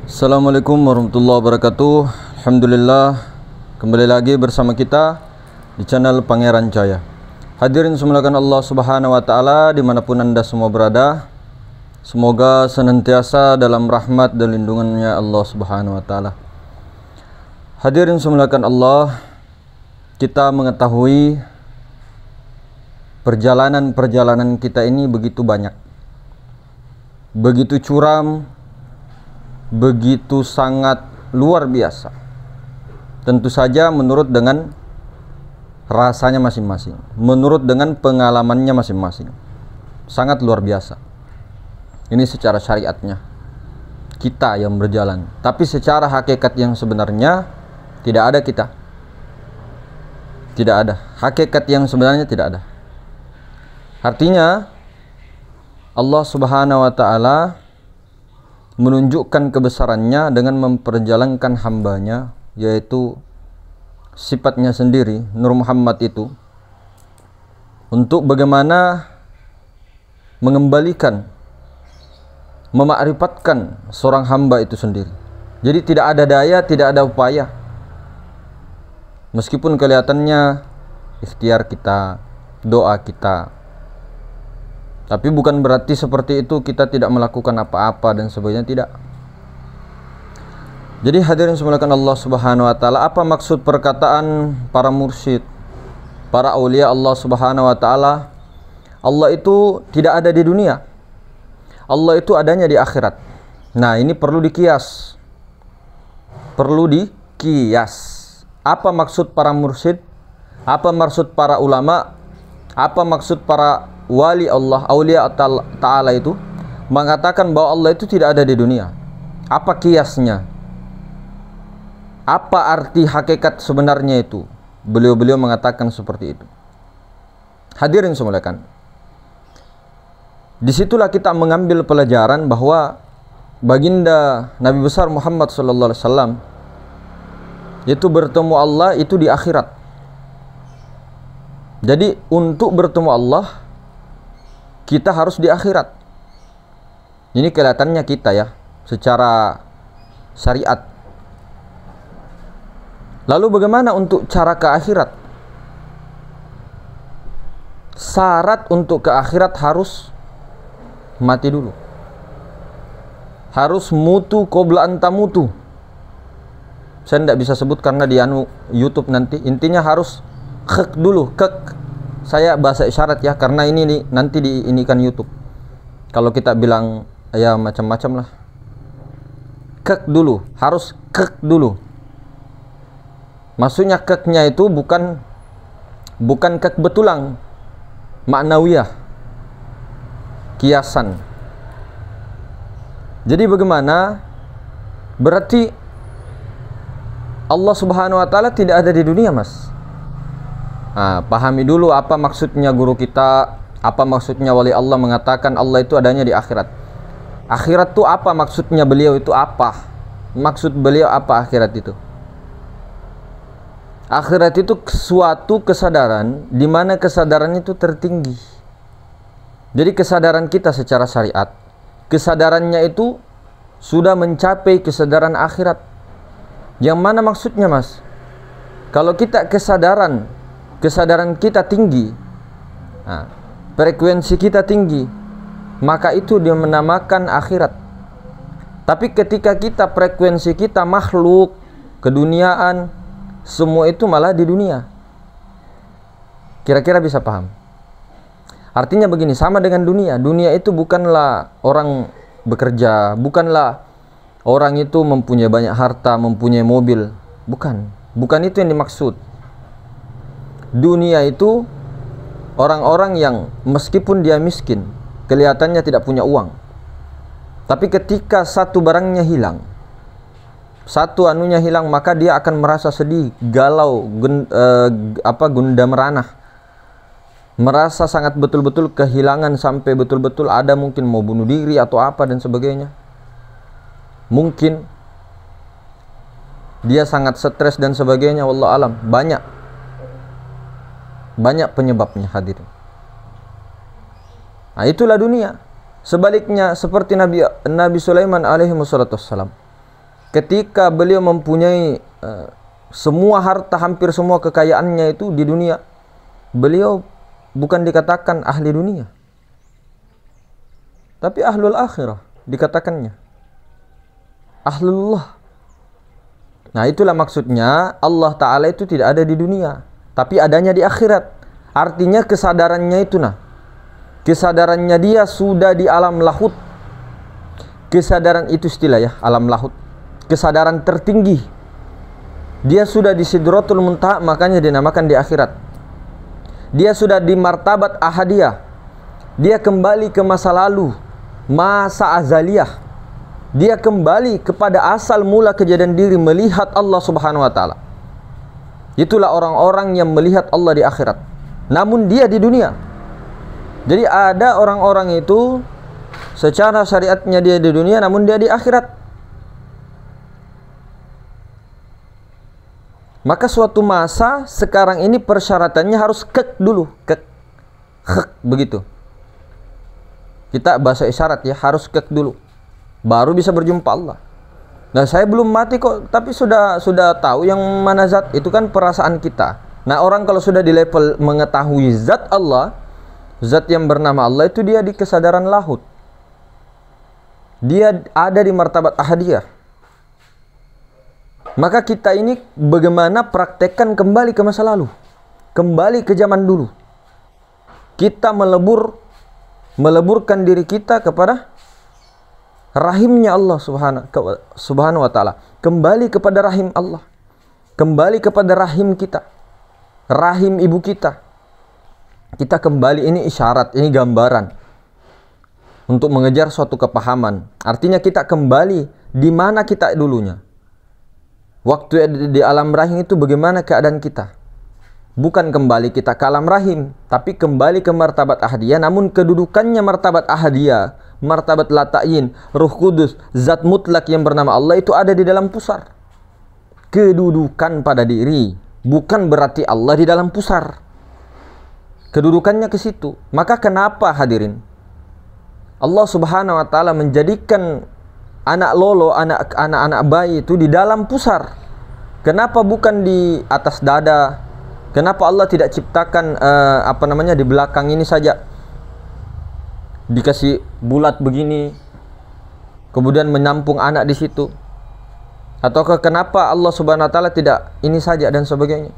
Assalamualaikum warahmatullahi wabarakatuh. Alhamdulillah, kembali lagi bersama kita di channel Pangeran Cahaya. Hadirin semuanya Allah subhanahu wa ta'ala, dimanapun anda semua berada, semoga senantiasa dalam rahmat dan lindungannya Allah subhanahu wa ta'ala. Hadirin semuanya Allah, kita mengetahui perjalanan kita ini begitu banyak, begitu curam, begitu sangat luar biasa. Tentu saja menurut dengan rasanya masing-masing, menurut dengan pengalamannya masing-masing. Sangat luar biasa. Ini secara syariatnya kita yang berjalan, tapi secara hakikat yang sebenarnya tidak ada kita. Tidak ada. Hakikat yang sebenarnya tidak ada. Artinya Allah subhanahu wa ta'ala menunjukkan kebesarannya dengan memperjalankan hambanya, yaitu sifatnya sendiri, Nur Muhammad itu, untuk bagaimana mengembalikan, memakrifatkan seorang hamba itu sendiri. Jadi tidak ada daya, tidak ada upaya. Meskipun kelihatannya ikhtiar kita, doa kita, tapi bukan berarti seperti itu kita tidak melakukan apa-apa dan sebagainya, tidak. Jadi hadirin semuanya Allah subhanahu wa ta'ala, apa maksud perkataan para mursyid, para aulia Allah subhanahu wa ta'ala? Allah itu tidak ada di dunia, Allah itu adanya di akhirat. Nah, ini perlu dikias. Perlu dikias. Apa maksud para mursyid? Apa maksud para ulama? Apa maksud para wali Allah, aulia ta'ala itu mengatakan bahwa Allah itu tidak ada di dunia? Apa kiasnya? Apa arti hakikat sebenarnya itu? Beliau-beliau mengatakan seperti itu. Hadirin semuanya, disitulah kita mengambil pelajaran bahwa baginda Nabi besar Muhammad sallallahu alaihi wasallam itu bertemu Allah itu di akhirat. Jadi untuk bertemu Allah kita harus di akhirat. Ini kelihatannya kita ya, secara syariat. Lalu bagaimana untuk cara ke akhirat? Syarat untuk ke akhirat harus mati dulu. Harus mutu qabla anta mutu. Saya tidak bisa sebut karena di YouTube nanti. Intinya harus kek dulu, kek. Saya bahasa isyarat ya, karena ini nih, nanti diinikan YouTube. Kalau kita bilang ya macam-macam lah. Kek dulu, harus kek dulu. Maksudnya keknya itu bukan kek betulang, maknawiyah, kiasan. Jadi bagaimana? Berarti Allah subhanahu wa ta'ala tidak ada di dunia, mas. Nah, pahami dulu apa maksudnya guru kita, apa maksudnya wali Allah mengatakan Allah itu adanya di akhirat. Akhirat itu apa maksudnya, beliau itu apa? Maksud beliau apa akhirat itu? Akhirat itu suatu kesadaran di mana kesadaran itu tertinggi. Jadi kesadaran kita secara syariat, kesadarannya itu sudah mencapai kesadaran akhirat. Yang mana maksudnya, mas? Kalau kita kesadaran kita tinggi, nah, frekuensi kita tinggi, maka itu dia menamakan akhirat. Tapi ketika kita frekuensi kita makhluk, keduniaan, semua itu malah di dunia. Kira-kira bisa paham? Artinya begini, sama dengan dunia. Dunia itu bukanlah orang bekerja, bukanlah orang itu mempunyai banyak harta, mempunyai mobil. Bukan itu yang dimaksud. Dunia itu orang-orang yang meskipun dia miskin, kelihatannya tidak punya uang, tapi ketika satu barangnya hilang, satu anunya hilang, maka dia akan merasa sedih, galau, gundah meranah, merasa sangat betul-betul kehilangan, sampai betul-betul ada mungkin mau bunuh diri atau apa dan sebagainya. Mungkin dia sangat stres dan sebagainya, wallahu alam. Banyak penyebabnya, hadirin. Nah, itulah dunia. Sebaliknya seperti Nabi Sulaiman alaihi wassalam. ketika beliau mempunyai semua harta, hampir semua kekayaannya itu di dunia, beliau bukan dikatakan ahli dunia, tapi ahlul akhirah dikatakannya, ahlullah. Nah, itulah maksudnya Allah Ta'ala itu tidak ada di dunia, tapi adanya di akhirat. Artinya kesadarannya itu, kesadarannya dia sudah di alam lahut. Kesadaran itu istilah ya, alam lahut, kesadaran tertinggi. Dia sudah di Sidratul Muntaha, makanya dinamakan di akhirat. Dia sudah di martabat ahadiyah. Dia kembali ke masa lalu, masa azaliyah. Dia kembali kepada asal mula kejadian diri, melihat Allah Subhanahu wa Ta'ala. Itulah orang-orang yang melihat Allah di akhirat, namun dia di dunia. Jadi ada orang-orang itu secara syariatnya dia di dunia, namun dia di akhirat. Maka suatu masa sekarang ini persyaratannya harus kek dulu, kek begitu. Kita bahasa isyarat ya, harus kek dulu, baru bisa berjumpa Allah. Nah, saya belum mati kok, tapi sudah tahu yang mana zat. Itu kan perasaan kita. Nah, orang kalau sudah di level mengetahui zat Allah, zat yang bernama Allah, itu dia di kesadaran lahut. Dia ada di martabat ahadiyah. Maka kita ini bagaimana praktekkan kembali ke masa lalu, kembali ke zaman dulu. Kita meleburkan diri kita kepada rahimnya Allah subhanahu wa ta'ala. Kembali kepada rahim Allah, kembali kepada rahim kita, rahim ibu kita. Kita kembali, ini isyarat, ini gambaran untuk mengejar suatu kepahaman. Artinya kita kembali di mana kita dulunya. Waktu di alam rahim itu bagaimana keadaan kita. Bukan kembali kita ke alam rahim, tapi kembali ke martabat ahadiyah. Namun kedudukannya martabat ahadiyah, martabat lata'in, Ruh Kudus, zat mutlak yang bernama Allah itu ada di dalam pusar. Kedudukan pada diri, bukan berarti Allah di dalam pusar. Kedudukannya ke situ. Maka kenapa hadirin, Allah Subhanahu wa Ta'ala menjadikan anak lolo, anak-anak bayi itu di dalam pusar? Kenapa bukan di atas dada? Kenapa Allah tidak ciptakan di belakang ini saja, dikasih bulat begini, kemudian menampung anak di situ? Ataukah kenapa Allah Subhanahu wa Ta'ala tidak ini saja dan sebagainya,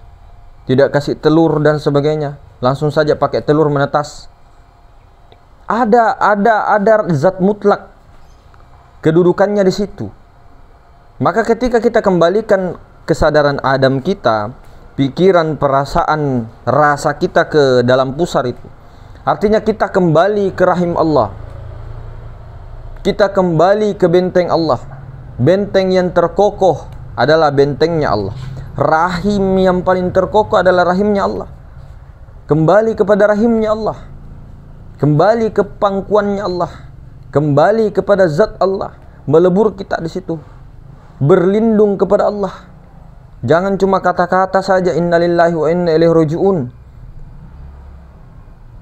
tidak kasih telur dan sebagainya, langsung saja pakai telur menetas? Ada zat mutlak, kedudukannya di situ. Maka ketika kita kembalikan kesadaran Adam kita, pikiran, perasaan, rasa kita ke dalam pusar itu, artinya kita kembali ke rahim Allah. Kita kembali ke benteng Allah. Benteng yang terkokoh adalah bentengnya Allah. Rahim yang paling terkokoh adalah rahimnya Allah. Kembali kepada rahimnya Allah, kembali ke pangkuannya Allah, kembali kepada zat Allah, melebur kita di situ, berlindung kepada Allah. Jangan cuma kata-kata saja, innalillahi wa inna ilaihi raji'un.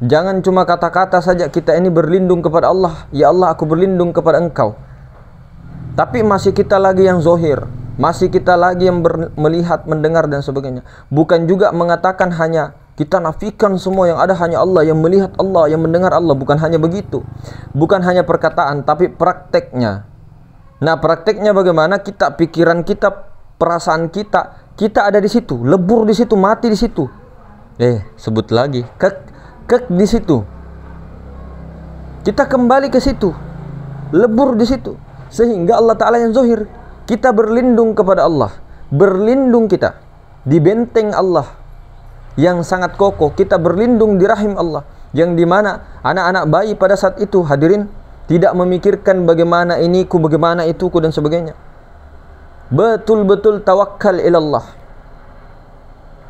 Jangan cuma kata-kata saja kita ini berlindung kepada Allah, ya Allah aku berlindung kepada Engkau, tapi masih kita lagi yang zohir, masih kita lagi yang melihat, mendengar dan sebagainya. Bukan juga mengatakan hanya kita nafikan semua, yang ada hanya Allah, yang melihat Allah, yang mendengar Allah. Bukan hanya begitu, bukan hanya perkataan, tapi prakteknya. Nah, prakteknya bagaimana? Kita, pikiran kita, perasaan kita ada di situ, lebur di situ, mati di situ. Sebut lagi, kek di situ. Kita kembali ke situ, lebur di situ, sehingga Allah Ta'ala yang zohir. Kita berlindung kepada Allah, berlindung kita di benteng Allah yang sangat kokoh. Kita berlindung di rahim Allah, yang dimana anak-anak bayi pada saat itu, hadirin, tidak memikirkan bagaimana iniku, bagaimana ituku dan sebagainya. Betul-betul tawakal ilallah,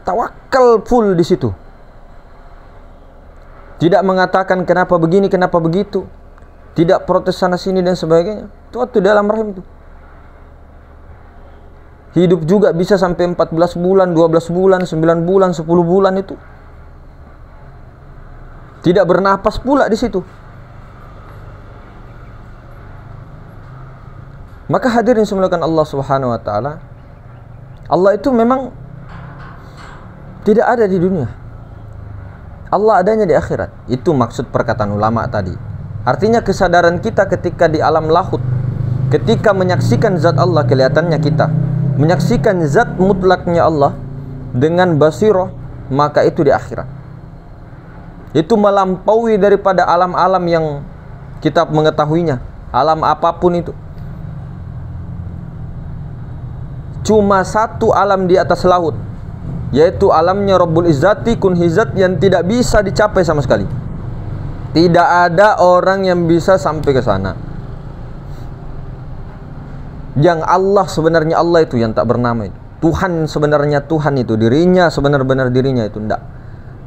tawakal full di situ. Tidak mengatakan kenapa begini, kenapa begitu. Tidak protes sana sini dan sebagainya. Itu waktu dalam rahim itu. Hidup juga bisa sampai 14 bulan, 12 bulan, 9 bulan, 10 bulan itu. Tidak bernapas pula di situ. Maka hadirin semulakan Allah Subhanahu wa taala, Allah itu memang tidak ada di dunia. Allah adanya di akhirat. Itu maksud perkataan ulama tadi. Artinya kesadaran kita ketika di alam lahut, ketika menyaksikan zat Allah, kelihatannya kita menyaksikan zat mutlaknya Allah dengan basirah, maka itu di akhirat. Itu melampaui daripada alam-alam yang kita mengetahuinya, alam apapun itu. Cuma satu alam di atas laut, yaitu alamnya Rabbul Izzati Kunhizat, yang tidak bisa dicapai sama sekali. Tidak ada orang yang bisa sampai ke sana. Yang Allah sebenarnya Allah itu yang tak bernama itu. Tuhan sebenarnya Tuhan itu, dirinya sebenar-benar dirinya itu tidak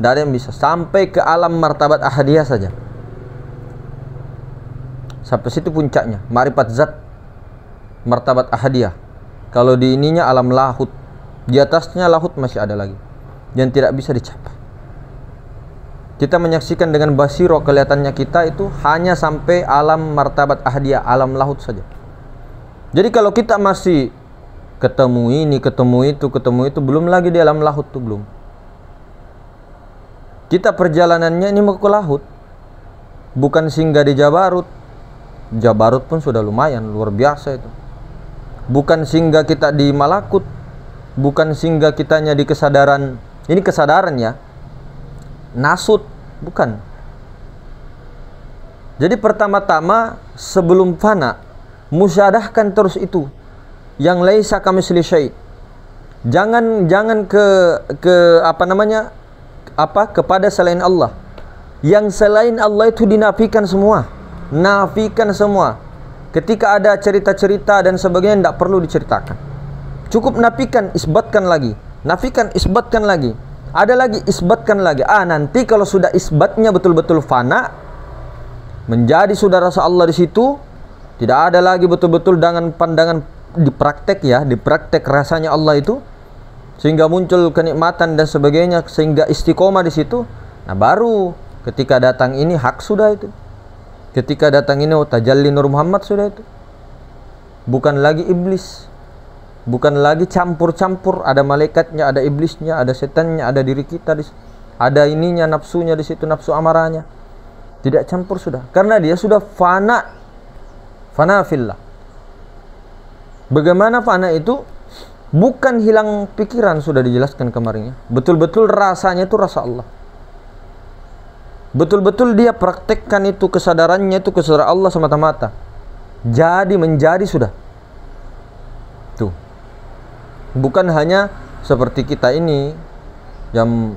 ada yang bisa sampai ke alam martabat ahadiyah saja. Sampai situ puncaknya, ma'rifat zat, martabat ahadiyah. Kalau di ininya alam lahut, di atasnya lahut masih ada lagi yang tidak bisa dicapai. Kita menyaksikan dengan basiro, kelihatannya kita itu hanya sampai alam martabat ahadiyah, alam lahut saja. Jadi kalau kita masih ketemu ini, ketemu itu, belum lagi di alam lahut tuh belum. Kita perjalanannya ini mau ke lahut, bukan singgah di Jabarut. Jabarut pun sudah lumayan, luar biasa itu. Bukan singgah kita di Malakut, bukan singgah kitanya di kesadaran. Ini kesadaran ya, nasut, bukan. Jadi pertama-tama sebelum fana, musyadahkan terus itu yang laisa kamitsli syai'. Jangan kepada selain Allah. Yang selain Allah itu dinafikan semua. Nafikan semua. Ketika ada cerita-cerita dan sebagainya, tidak perlu diceritakan. Cukup nafikan, isbatkan lagi. Nafikan, isbatkan lagi. Ada lagi, isbatkan lagi. Nanti kalau sudah isbatnya betul-betul fana, menjadi sudah rasa Allah di situ, tidak ada lagi betul-betul dengan pandangan dipraktek ya, dipraktek rasanya Allah itu, sehingga muncul kenikmatan dan sebagainya, sehingga istiqomah di situ. Nah baru ketika datang ini hak sudah itu. Ketika datang ini tajalli Nur Muhammad sudah itu. Bukan lagi iblis, bukan lagi campur-campur, ada malaikatnya, ada iblisnya, ada setannya, ada diri kita di situ. Ada ininya, nafsunya di situ, nafsu amarahnya. Tidak campur sudah, karena dia sudah fana. Fana fillah. Bagaimana fana itu? Bukan hilang pikiran, sudah dijelaskan kemarin ya. Betul-betul rasanya itu rasa Allah. Betul-betul dia praktekkan itu, kesadarannya itu kesadaran Allah semata-mata. Jadi menjadi sudah. Tuh. Bukan hanya seperti kita ini yang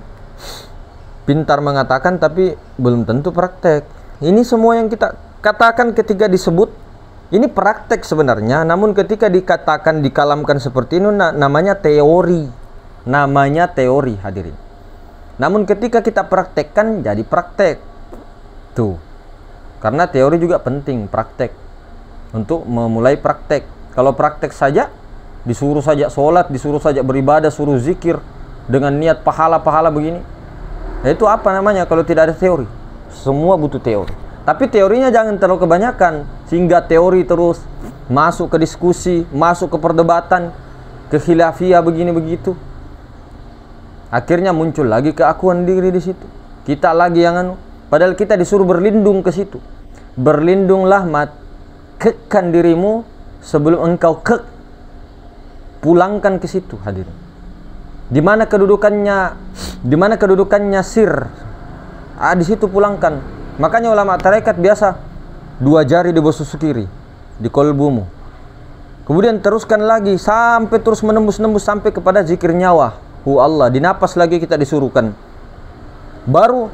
pintar mengatakan tapi belum tentu praktek. Ini semua yang kita katakan ketika disebut ini praktek sebenarnya, namun ketika dikatakan, dikalamkan seperti ini namanya teori. Namanya teori, hadirin. Namun ketika kita praktekkan jadi praktek. Tuh. Karena teori juga penting, praktek. Untuk memulai praktek. Kalau praktek saja, disuruh saja sholat, disuruh saja beribadah, suruh zikir dengan niat pahala-pahala begini. Nah, itu apa namanya kalau tidak ada teori? Semua butuh teori. Tapi teorinya jangan terlalu kebanyakan, sehingga teori terus masuk ke diskusi, masuk ke perdebatan, ke khilafiyah begini begitu. Akhirnya muncul lagi keakuan diri di situ. Kita lagi yang padahal kita disuruh berlindung ke situ. Berlindunglah, kekkan dirimu sebelum engkau kek. Pulangkan ke situ, hadirin. Di mana kedudukannya sir? Di situ pulangkan. Makanya ulama tarekat biasa 2 jari di bosusu kiri, di kolbumu. Kemudian teruskan lagi sampai terus menembus-nembus sampai kepada zikir nyawa. Allah, di napas lagi kita disuruhkan. Baru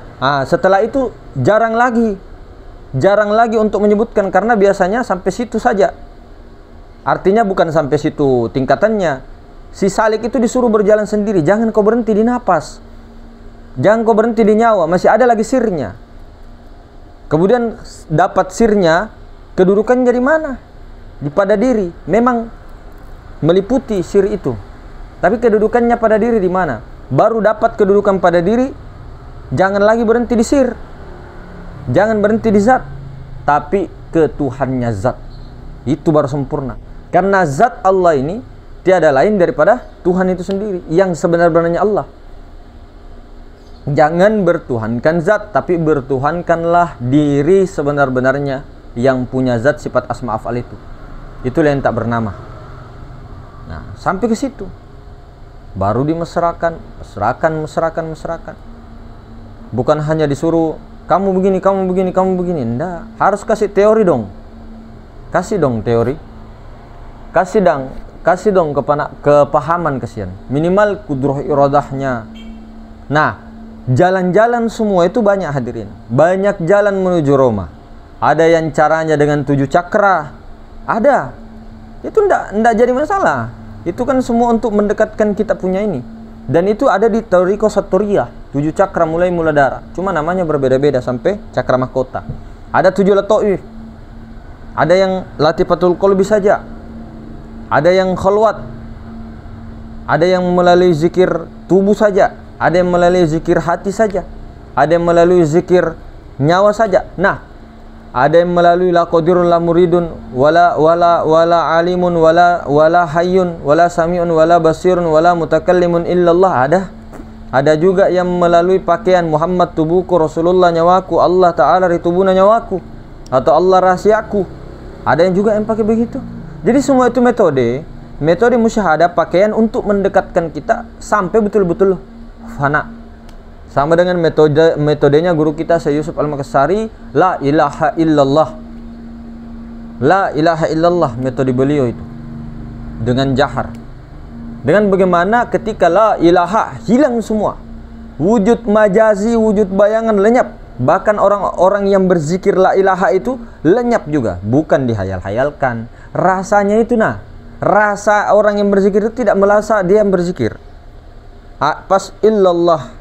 setelah itu jarang lagi untuk menyebutkan, karena biasanya sampai situ saja. Artinya bukan sampai situ tingkatannya. Si salik itu disuruh berjalan sendiri. Jangan kau berhenti di napas, jangan kau berhenti di nyawa, masih ada lagi sirnya. Kemudian dapat sirnya, kedudukannya dari mana? Di pada diri. Memang meliputi sir itu. Tapi kedudukannya pada diri di mana? Baru dapat kedudukan pada diri, jangan lagi berhenti di sir. Jangan berhenti di zat, tapi ke Tuhannya zat. Itu baru sempurna. Karena zat Allah ini tiada lain daripada Tuhan itu sendiri, yang sebenar-benarnya Allah. Jangan bertuhankan zat, tapi bertuhankanlah diri sebenar-benarnya yang punya zat sifat asma af'al itu. Itulah yang tak bernama. Nah, sampai ke situ baru dimesrakan, mesrakan. Bukan hanya disuruh kamu begini, kamu begini, kamu begini. Enggak, harus kasih teori dong. Kasih dong teori. Kasih dong kepahaman kesian. Minimal kudroh iradahnya. Nah, jalan-jalan semua itu banyak hadirin. Banyak jalan menuju Roma. Ada yang caranya dengan 7 cakra. Ada. Itu enggak jadi masalah. Itu kan semua untuk mendekatkan kita punya ini. Dan itu ada di Toriko Saturiyah. 7 cakra mulai Muladhara. Cuma namanya berbeda-beda sampai cakra mahkota. Ada 7 latoif. Ada yang latifatul qalbi saja. Ada yang khalwat. Ada yang melalui zikir tubuh saja. Ada yang melalui zikir hati saja. Ada yang melalui zikir nyawa saja. Nah, ada yang melalui la qadirun la muridun wala alimun wala hayyun wala samiun wala basirun wala mutakallimun illallah. Ada juga yang melalui pakaian Muhammad tubuhku, Rasulullah nyawaku, Allah Ta'ala ritubuna nyawaku, atau Allah rahasiaku. Ada yang juga yang pakai begitu. Jadi semua itu metode musyahadah, pakaian untuk mendekatkan kita sampai betul-betul fana. Sama dengan metodenya guru kita Syekh Yusuf Al-Makassari, la ilaha illallah. La ilaha illallah metode beliau itu. Dengan jahar. Dengan bagaimana ketika la ilaha hilang semua. Wujud majazi, wujud bayangan lenyap. Bahkan orang-orang yang berzikir la ilaha itu lenyap juga. Bukan dihayal-hayalkan. Rasanya itu rasa orang yang berzikir itu tidak merasa dia yang berzikir. Pas illallah.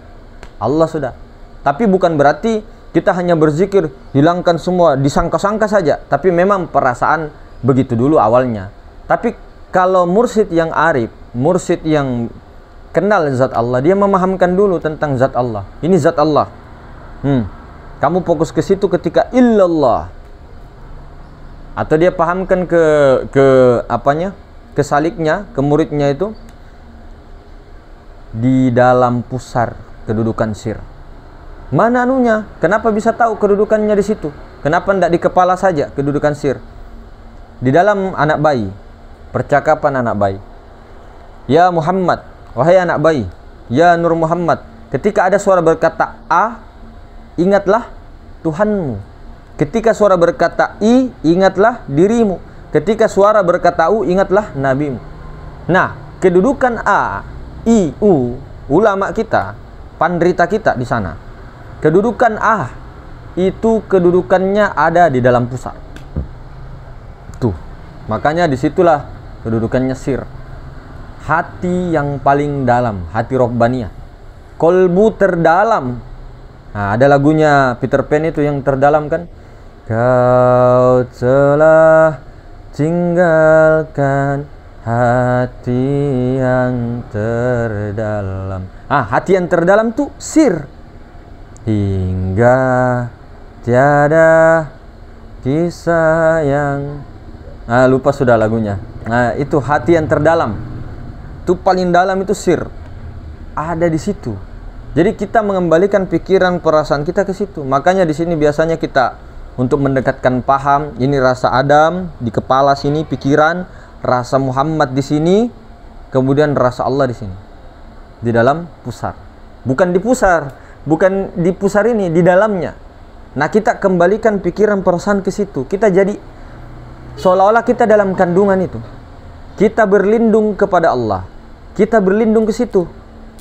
Allah sudah. Tapi bukan berarti kita hanya berzikir, hilangkan semua, disangka-sangka saja. Tapi memang perasaan begitu dulu awalnya. Tapi kalau mursyid yang arif, mursyid yang kenal zat Allah, dia memahamkan dulu tentang zat Allah. Ini zat Allah. Kamu fokus ke situ ketika illallah. Atau dia pahamkan ke saliknya, ke muridnya itu di dalam pusar kedudukan sir. Mana anunya? Kenapa bisa tahu kedudukannya di situ? Kenapa tidak di kepala saja kedudukan sir? Di dalam anak bayi, percakapan anak bayi. Ya Muhammad, wahai anak bayi, ya Nur Muhammad. Ketika ada suara berkata A, ingatlah Tuhanmu. Ketika suara berkata I, ingatlah dirimu. Ketika suara berkata U, ingatlah nabimu. Nah, kedudukan A, I, U, ulama kita, pandrita kita di sana. Kedudukan A itu kedudukannya ada di dalam pusat. Tuh, makanya disitulah kedudukannya sir. Hati yang paling dalam, hati rohbaniyah. Kolbu terdalam. Nah, ada lagunya Peter Pan itu yang terdalam kan? Kau telah tinggalkan hati yang terdalam. Hati yang terdalam tuh sir. Hingga tiada kisah yang lupa sudah lagunya. Nah, itu hati yang terdalam. Itu paling dalam itu sir. Ada di situ. Jadi kita mengembalikan pikiran perasaan kita ke situ. Makanya di sini biasanya kita untuk mendekatkan paham, ini rasa Adam di kepala sini, pikiran, rasa Muhammad di sini, kemudian rasa Allah di sini. Di dalam pusar. Bukan di pusar, bukan di pusar ini, di dalamnya. Nah, kita kembalikan pikiran perasaan ke situ. Kita jadi seolah-olah kita dalam kandungan itu. Kita berlindung kepada Allah. Kita berlindung ke situ.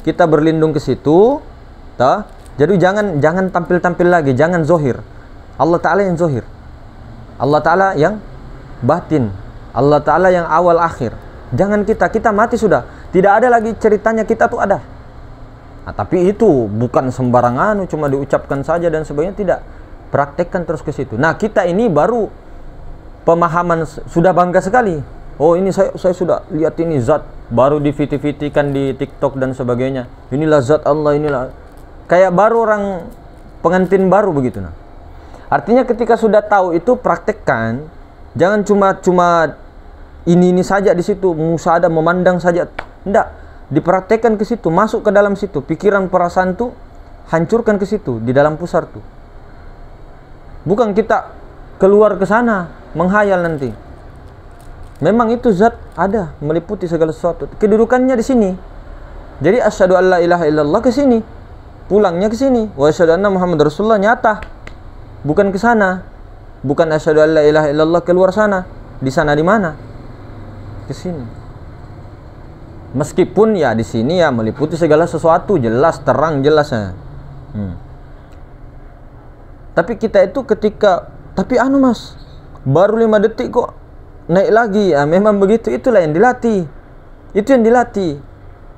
Kita berlindung ke situ. Jadi jangan tampil-tampil lagi, jangan zohir. Allah Ta'ala yang zohir. Allah Ta'ala yang batin. Allah Ta'ala yang awal akhir. Jangan kita mati sudah. Tidak ada lagi ceritanya kita tuh ada. Nah, tapi itu bukan sembarangan cuma diucapkan saja dan sebagainya, tidak. Praktekkan terus ke situ. Nah, kita ini baru pemahaman sudah bangga sekali. Oh, ini saya sudah lihat ini zat, baru di VT-VT-kan di TikTok dan sebagainya. Inilah zat Allah, inilah. Kayak baru orang pengantin baru begitu nah. Artinya ketika sudah tahu itu praktekkan, jangan cuma ini saja di situ, musyahadah memandang saja. Tidak, dipraktekkan ke situ, masuk ke dalam situ, pikiran perasaan tuh hancurkan ke situ, di dalam pusar tuh. Bukan kita keluar ke sana menghayal nanti. Memang itu zat ada, meliputi segala sesuatu. Kedudukannya di sini. Jadi asyhadu alla ilaha illallah ke sini, pulangnya ke sini. Wa asyhadu anna Muhammad Rasulullah nyata. Bukan ke sana. Bukan asyhadu alla ilaha illallah keluar sana. Di sana di mana? Ke sini. Meskipun ya di sini ya meliputi segala sesuatu, jelas, terang, jelasnya. Tapi kita itu ketika, tapi Mas, baru 5 detik kok naik lagi. Ya memang begitu, itulah yang dilatih. Itu yang dilatih.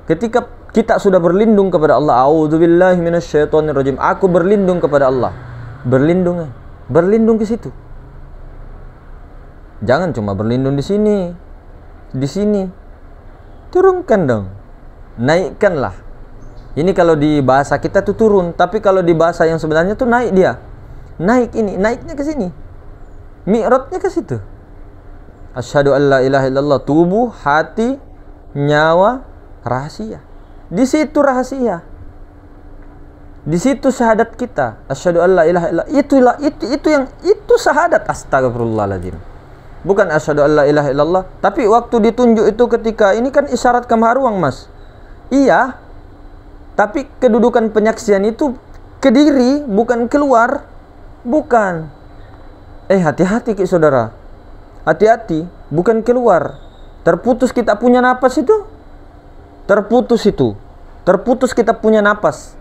Ketika kita sudah berlindung kepada Allah, a'udzubillahi minasyaitonirrajim, aku berlindung kepada Allah. Berlindung ke situ. Jangan cuma berlindung di sini. Di sini. Turunkan dong. Naikkanlah. Ini kalau di bahasa kita tuh turun, tapi kalau di bahasa yang sebenarnya tuh naik dia. Naik ini, naiknya ke sini. Mi'rajnya ke situ. Asyhadu alla ilaha illallah, tubuh, hati, nyawa, rahasia. Di situ rahasia. Di situ syahadat kita. Asyhadu alla ilaha illallah. Itu syahadat. Astagfirullahaladzim. Bukan asyhadu alla ilaha illallah. Tapi waktu ditunjuk itu ketika ini kan isyarat kemaruang, Mas. Iya. Tapi kedudukan penyaksian itu ke diri, bukan keluar. Bukan. Hati-hati saudara. Hati-hati, bukan keluar. Terputus kita punya napas itu. Terputus itu. Terputus kita punya napas.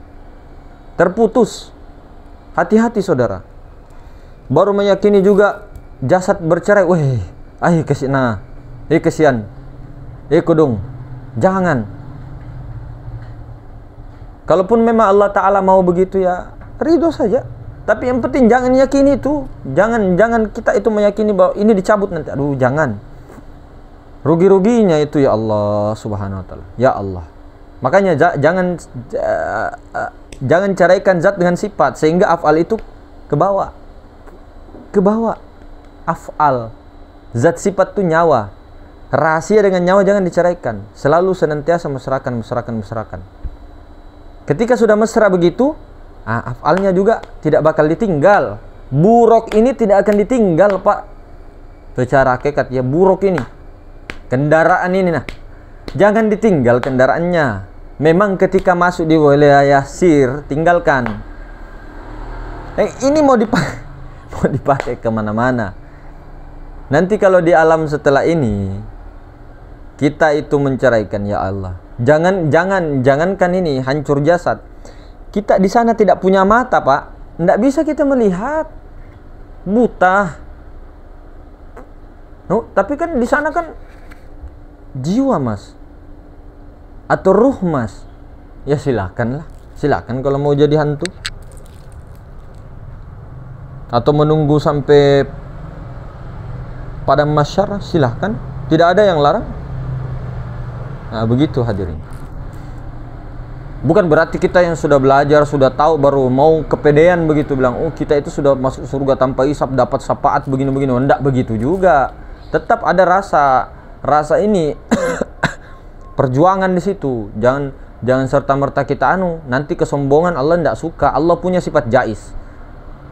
Terputus. Hati-hati saudara. Baru meyakini juga jasad bercerai. Kesian. Kudung. Jangan. Kalaupun memang Allah Ta'ala mau begitu ya, ridho saja. Tapi yang penting jangan yakini itu. Jangan kita itu meyakini bahwa ini dicabut nanti. Aduh, jangan. Rugi-ruginya itu ya Allah Subhanahu wa taala. Ya Allah. Makanya jangan caraikan zat dengan sifat sehingga af'al itu ke bawah. Af'al. Zat sifat itu nyawa. Rahasia dengan nyawa jangan diceraikan. Selalu senantiasa mesrakan. Ketika sudah mesra begitu, af'alnya juga tidak bakal ditinggal. Buruk ini tidak akan ditinggal, Pak. Secara hakikat ya, buruk ini. Kendaraan ini jangan ditinggal kendaraannya. Memang ketika masuk di wilayah sir, tinggalkan. Ini mau dipakai kemana-mana. Nanti kalau di alam setelah ini kita itu menceraikan, ya Allah. Jangankan ini hancur jasad. Kita di sana tidak punya mata, Pak. Tidak bisa kita melihat. Buta. Tapi kan di sana kan jiwa, Mas. Atau ruh, Mas. Ya silakanlah. Silakan kalau mau jadi hantu. Atau menunggu sampai pada masyar, silahkan. Tidak ada yang larang. Nah, begitu hadirin. Bukan berarti kita yang sudah belajar, sudah tahu, baru mau kepedean begitu bilang, kita itu sudah masuk surga tanpa hisab, dapat syafaat begini-begini. Tidak begitu juga. Tetap ada rasa ini perjuangan di situ. Jangan serta-merta kita nanti kesombongan Allah tidak suka. Allah punya sifat jais.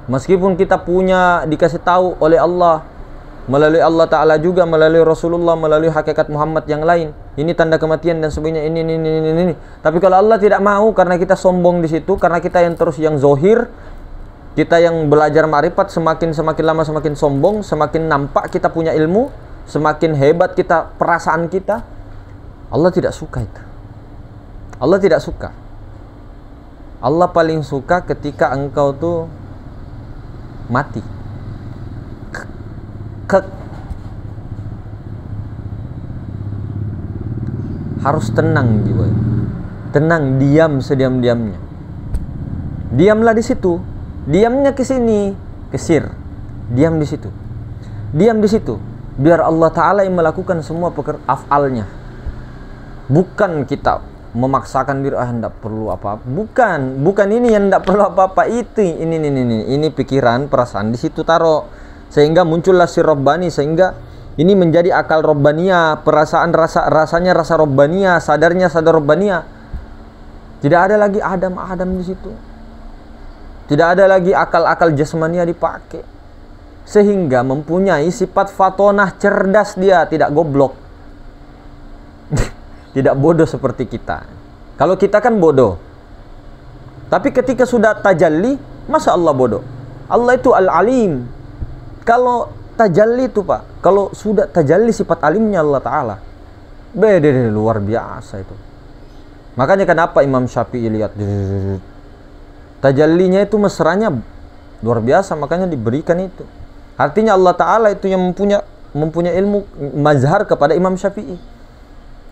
Meskipun kita punya dikasih tahu oleh Allah, melalui Allah Ta'ala juga, melalui Rasulullah, melalui hakikat Muhammad yang lain, ini tanda kematian dan sebagainya, ini. Tapi kalau Allah tidak mau, karena kita sombong di situ, karena kita yang zohir, kita yang belajar ma'rifat, semakin lama semakin sombong, semakin nampak kita punya ilmu, semakin hebat kita, perasaan kita. Allah tidak suka itu. Allah tidak suka. Allah paling suka ketika engkau tuh mati. Harus tenang jiwa. Tenang, diam sediam-diamnya. Diamlah di situ. Diamnya ke sini, ke sir. Diam di situ. Diam di situ. Biar Allah Ta'ala yang melakukan semua af'alnya. Bukan kita memaksakan diri, hendak perlu apa-apa. Bukan ini yang hendak perlu apa-apa. Ini pikiran, perasaan di situ taruh. Sehingga muncullah sir Rabbani, sehingga Ini menjadi akal robbaniyah, perasaan rasanya rasa robbaniyah, sadarnya sadar robbaniyah. Tidak ada lagi Adam di situ. Tidak ada lagi akal-akal jasmania dipakai. Sehingga mempunyai sifat fatonah, cerdas dia, tidak goblok. Tidak bodoh seperti kita. Kalau kita kan bodoh. Tapi ketika sudah tajalli, masa Allah bodoh? Allah itu al-alim. Kalau tajalli itu Pak, kalau sudah tajalli sifat alimnya Allah Ta'ala, beda, luar biasa itu. Makanya kenapa Imam Syafi'i lihat tajallinya itu mesranya luar biasa, makanya diberikan itu. Artinya Allah Ta'ala itu yang mempunyai ilmu mazhar kepada Imam Syafi'i.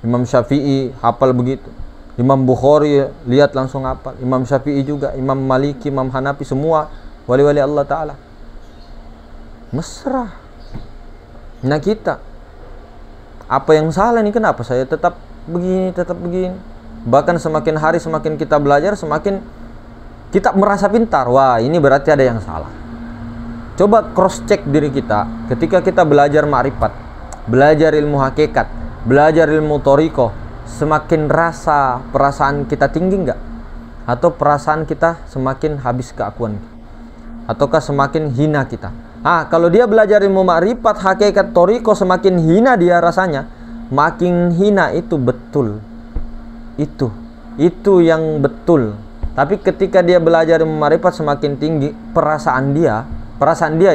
Imam Syafi'i hafal begitu. Imam Bukhari lihat langsung hafal. Imam Syafi'i juga, Imam Maliki, Imam Hanafi, semua wali-wali Allah Ta'ala. Mesra. Nah kita, apa yang salah nih? Kenapa saya tetap begini? Bahkan semakin hari semakin kita belajar, semakin kita merasa pintar. Wah, ini berarti ada yang salah. Coba cross check diri kita ketika kita belajar ma'rifat, belajar ilmu hakikat, belajar ilmu thariqah, semakin rasa perasaan kita tinggi enggak? Atau perasaan kita semakin habis keakuan? Ataukah semakin hina kita? Kalau dia belajar ilmu ma'rifat, hakikat, thariqah, semakin hina dia rasanya. Makin hina itu betul. Itu yang betul. Tapi ketika dia belajar ilmu ma'rifat, semakin tinggi perasaan dia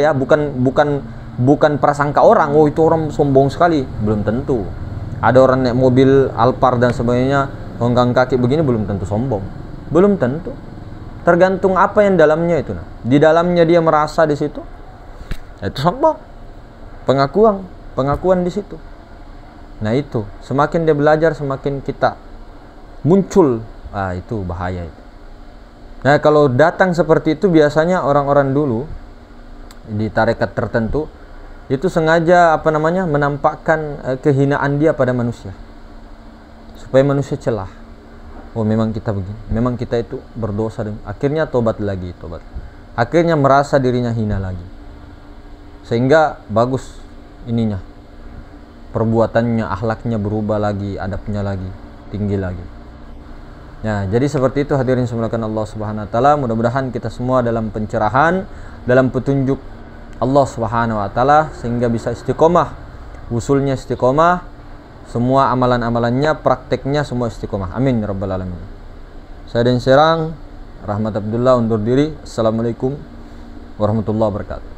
ya, bukan prasangka orang. Oh, itu orang sombong sekali. Belum tentu. Ada orang naik mobil Alphard dan sebagainya, honggang kaki begini, belum tentu sombong. Belum tentu. Tergantung apa yang dalamnya itu. Di dalamnya dia merasa di situ, itu sombong. Pengakuan di situ. Nah itu, semakin dia belajar, semakin kita muncul. Itu bahaya itu. Nah kalau datang seperti itu, biasanya orang-orang dulu di tarekat tertentu itu sengaja menampakkan kehinaan dia pada manusia, supaya manusia celah. Oh, memang kita begini, memang kita itu berdosa, dan akhirnya tobat. Akhirnya merasa dirinya hina lagi, sehingga bagus ininya, perbuatannya, akhlaknya berubah lagi, adabnya lagi tinggi lagi. Nah, jadi seperti itu hadirin semuanya Allah Subhanahu wa taala. Mudah-mudahan kita semua dalam pencerahan, dalam petunjuk Allah Subhanahu wa taala, sehingga bisa istiqomah, usulnya istiqomah, semua amalan-amalannya, prakteknya semua istiqomah. Amin ya rabbal alamin. Saya Dan Serang Rahmat Abdullah undur diri. Assalamualaikum warahmatullahi wabarakatuh.